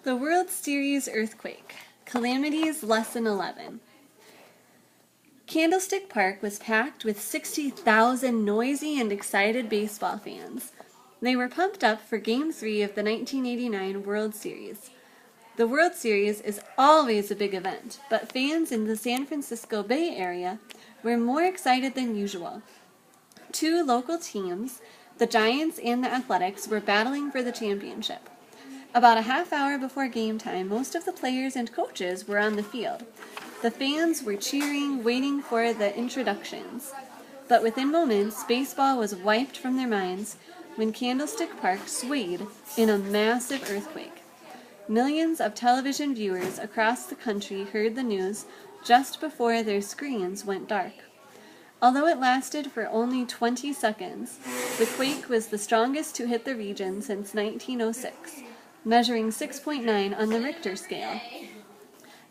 The World Series Earthquake. Calamities Lesson 11. Candlestick Park was packed with 60,000 noisy and excited baseball fans. They were pumped up for Game 3 of the 1989 World Series. The World Series is always a big event, but fans in the San Francisco Bay Area were more excited than usual. Two local teams, the Giants and the Athletics, were battling for the championship. About a half hour before game time, most of the players and coaches were on the field. The fans were cheering, waiting for the introductions. But within moments, baseball was wiped from their minds when Candlestick Park swayed in a massive earthquake. Millions of television viewers across the country heard the news just before their screens went dark. Although it lasted for only 20 seconds, the quake was the strongest to hit the region since 1906. Measuring 6.9 on the Richter scale.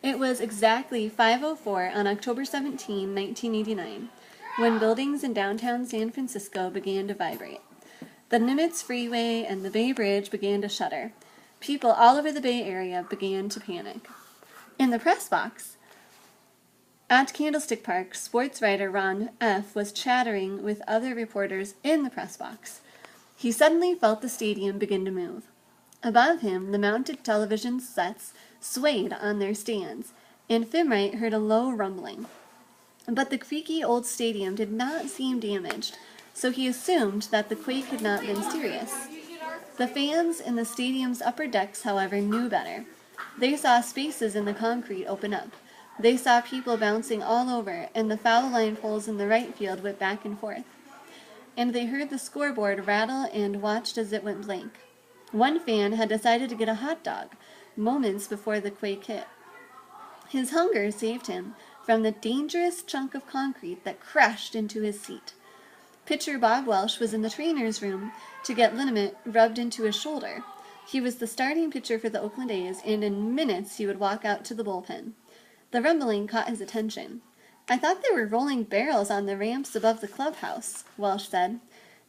It was exactly 5:04 on October 17, 1989, when buildings in downtown San Francisco began to vibrate. The Nimitz Freeway and the Bay Bridge began to shudder. People all over the Bay Area began to panic. In the press box at Candlestick Park, sports writer Ron F. was chattering with other reporters in the press box. He suddenly felt the stadium begin to move. Above him, the mounted television sets swayed on their stands, and Fimwright heard a low rumbling. But the creaky old stadium did not seem damaged, so he assumed that the quake had not been serious. The fans in the stadium's upper decks, however, knew better. They saw spaces in the concrete open up. They saw people bouncing all over, and the foul line poles in the right field went back and forth. And they heard the scoreboard rattle and watched as it went blank. One fan had decided to get a hot dog moments before the quake hit. His hunger saved him from the dangerous chunk of concrete that crashed into his seat. Pitcher Bob Welsh was in the trainer's room to get liniment rubbed into his shoulder. He was the starting pitcher for the Oakland A's, and in minutes he would walk out to the bullpen. The rumbling caught his attention. "I thought they were rolling barrels on the ramps above the clubhouse," Welsh said.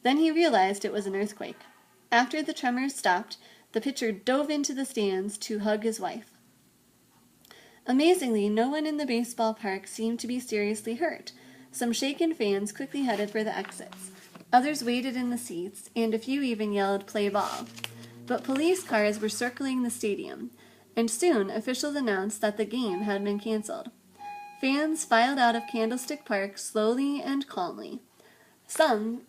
Then he realized it was an earthquake. After the tremors stopped, the pitcher dove into the stands to hug his wife. Amazingly, no one in the baseball park seemed to be seriously hurt. Some shaken fans quickly headed for the exits. Others waited in the seats, and a few even yelled, "Play ball." But police cars were circling the stadium, and soon officials announced that the game had been canceled. Fans filed out of Candlestick Park slowly and calmly. Some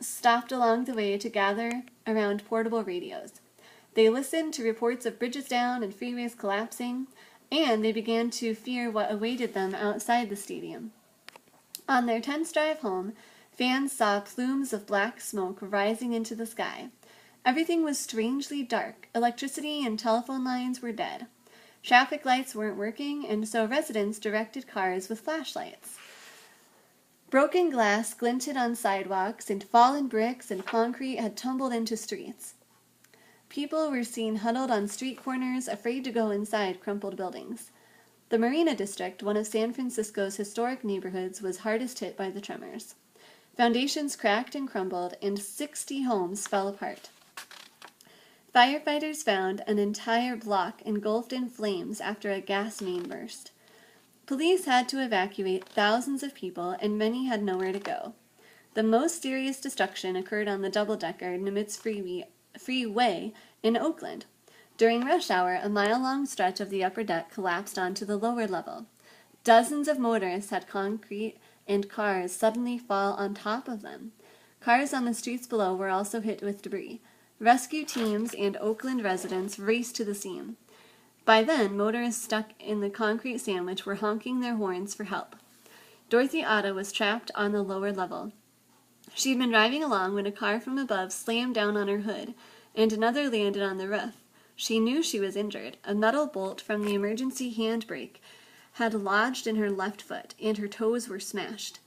stopped along the way to gather around portable radios. They listened to reports of bridges down and freeways collapsing, and they began to fear what awaited them outside the stadium. On their tense drive home, fans saw plumes of black smoke rising into the sky. Everything was strangely dark. Electricity and telephone lines were dead. Traffic lights weren't working, and so residents directed cars with flashlights. Broken glass glinted on sidewalks, and fallen bricks and concrete had tumbled into streets. People were seen huddled on street corners, afraid to go inside crumpled buildings. The Marina District, one of San Francisco's historic neighborhoods, was hardest hit by the tremors. Foundations cracked and crumbled, and 60 homes fell apart. Firefighters found an entire block engulfed in flames after a gas main burst. Police had to evacuate thousands of people, and many had nowhere to go. The most serious destruction occurred on the double-decker Nimitz Freeway in Oakland. During rush hour, a mile-long stretch of the upper deck collapsed onto the lower level. Dozens of motorists had concrete and cars suddenly fall on top of them. Cars on the streets below were also hit with debris. Rescue teams and Oakland residents raced to the scene. By then, motorists stuck in the concrete sandwich were honking their horns for help. Dorothy Otto was trapped on the lower level. She had been driving along when a car from above slammed down on her hood, and another landed on the roof. She knew she was injured. A metal bolt from the emergency handbrake had lodged in her left foot, and her toes were smashed.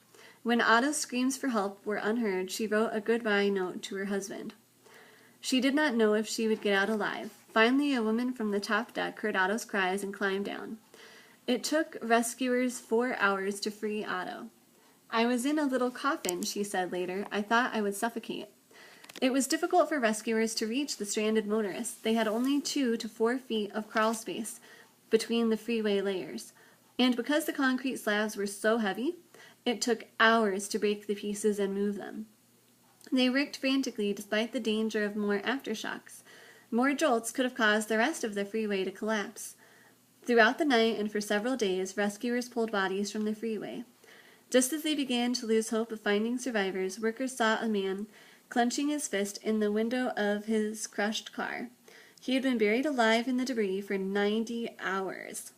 When Otto's screams for help were unheard, she wrote a goodbye note to her husband. She did not know if she would get out alive. Finally, a woman from the top deck heard Otto's cries and climbed down. It took rescuers 4 hours to free Otto. "I was in a little coffin," she said later. "I thought I would suffocate." It was difficult for rescuers to reach the stranded motorists. They had only 2 to 4 feet of crawl space between the freeway layers. And because the concrete slabs were so heavy, it took hours to break the pieces and move them. They worked frantically despite the danger of more aftershocks. More jolts could have caused the rest of the freeway to collapse. Throughout the night and for several days, rescuers pulled bodies from the freeway. Just as they began to lose hope of finding survivors, workers saw a man clenching his fist in the window of his crushed car. He had been buried alive in the debris for 90 hours.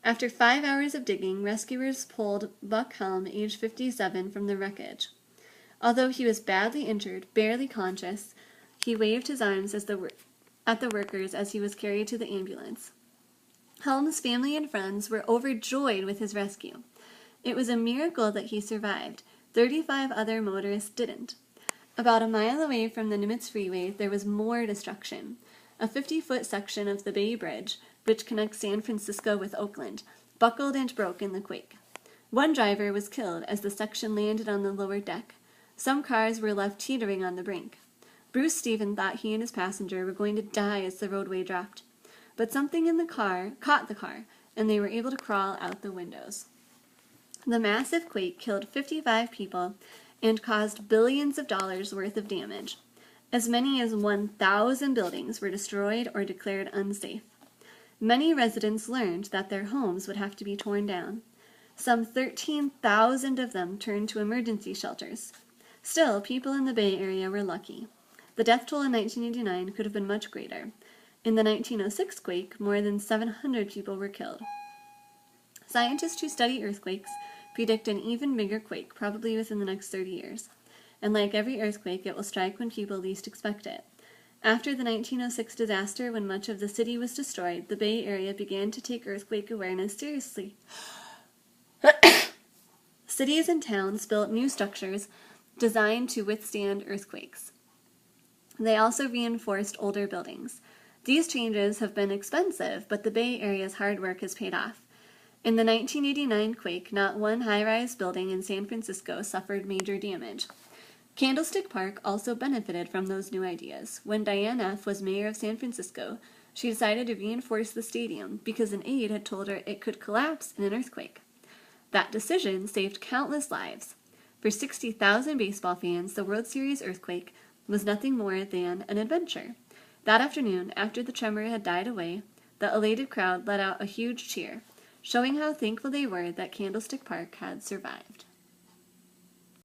After 5 hours of digging, rescuers pulled Buck Helm, age 57, from the wreckage. Although he was badly injured, barely conscious, he waved his arms at the workers as he was carried to the ambulance. Helm's family and friends were overjoyed with his rescue. It was a miracle that he survived. 35 other motorists didn't. About a mile away from the Nimitz Freeway, there was more destruction. A 50-foot section of the Bay Bridge, which connects San Francisco with Oakland, buckled and broke in the quake. One driver was killed as the section landed on the lower deck. Some cars were left teetering on the brink. Bruce Stephen thought he and his passenger were going to die as the roadway dropped. But something in the car caught the car, and they were able to crawl out the windows. The massive quake killed 55 people and caused billions of dollars worth of damage. As many as 1,000 buildings were destroyed or declared unsafe. Many residents learned that their homes would have to be torn down. Some 13,000 of them turned to emergency shelters. Still, people in the Bay Area were lucky. The death toll in 1989 could have been much greater. In the 1906 quake, more than 700 people were killed. Scientists who study earthquakes predict an even bigger quake, probably within the next 30 years. And like every earthquake, it will strike when people least expect it. After the 1906 disaster, when much of the city was destroyed, the Bay Area began to take earthquake awareness seriously. Cities and towns built new structures designed to withstand earthquakes. They also reinforced older buildings. These changes have been expensive, but the Bay Area's hard work has paid off. In the 1989 quake, not one high-rise building in San Francisco suffered major damage. Candlestick Park also benefited from those new ideas. When Diane F. was mayor of San Francisco, she decided to reinforce the stadium because an aide had told her it could collapse in an earthquake. That decision saved countless lives. For 60,000 baseball fans, the World Series earthquake was nothing more than an adventure. That afternoon, after the tremor had died away, the elated crowd let out a huge cheer, showing how thankful they were that Candlestick Park had survived.